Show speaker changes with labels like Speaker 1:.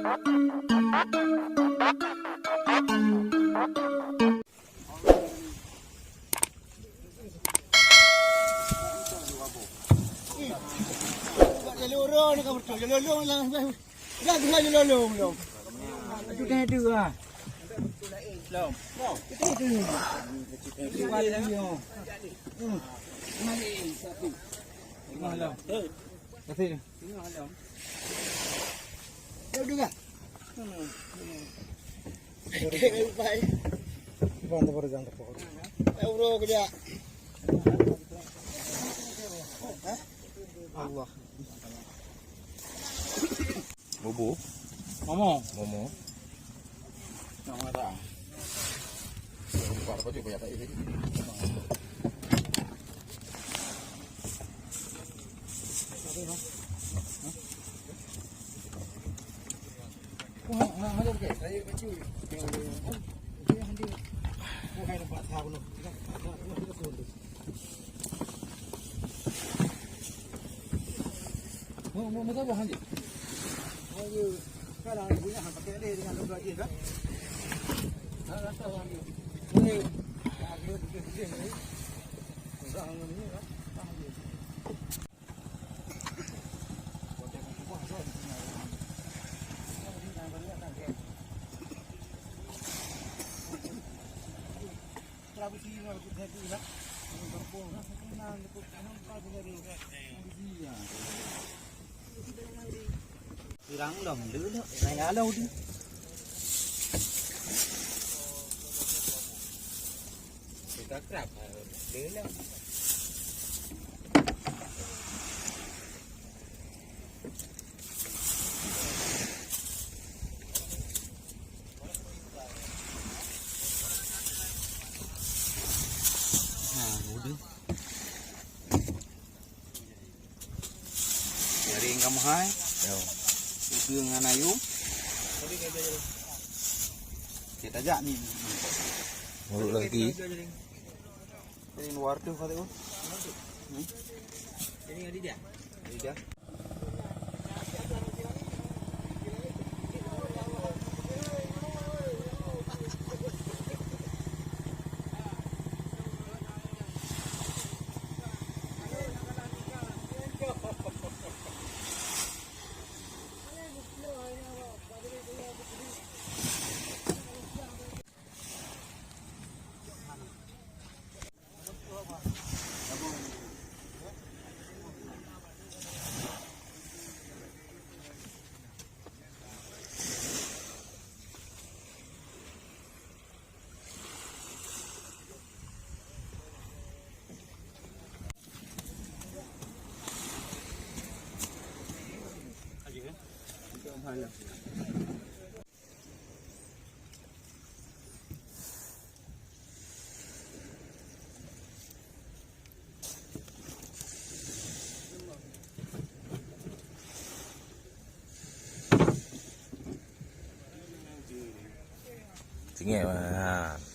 Speaker 1: Lorong ni kamu tu, lorong lah. Dah dengar lorong belum? Itu dah ada ah. Belum. Itu tu. Itu ada dia. Mari satu. Tengah lah. Kasih. Tengah lah. Dah dengar. Baik. Banda berjalan terpukul. Euro kerja. Allah.
Speaker 2: Bobo.
Speaker 1: Momo.
Speaker 2: Nama tak. Lupa apa tu banyak tak ini.
Speaker 1: Mana okey? Saya kecil. Dia handi. Bukan nampak tahu noh. Mau apa handi? Ayo, sekarang ibunya hang pakai dia dengan logak dia kan? Dah tahu handi. Ini agak gede ni. Orang ni kan. Kalau sini nak kita tu lah. Berpuluh lah. Senang untuk nampak juga dia. Dia. Pirang dong dulu. Saya alau dia. Kita kerap dulu. Jaring kamu hai. Yo. Itu dengan ayu. Kita ajak ni.
Speaker 2: Mulut lagi.
Speaker 1: Jadi luar tu kata tu.
Speaker 2: Ini ada dia.
Speaker 1: Dia. Mahal.
Speaker 2: Tinggal.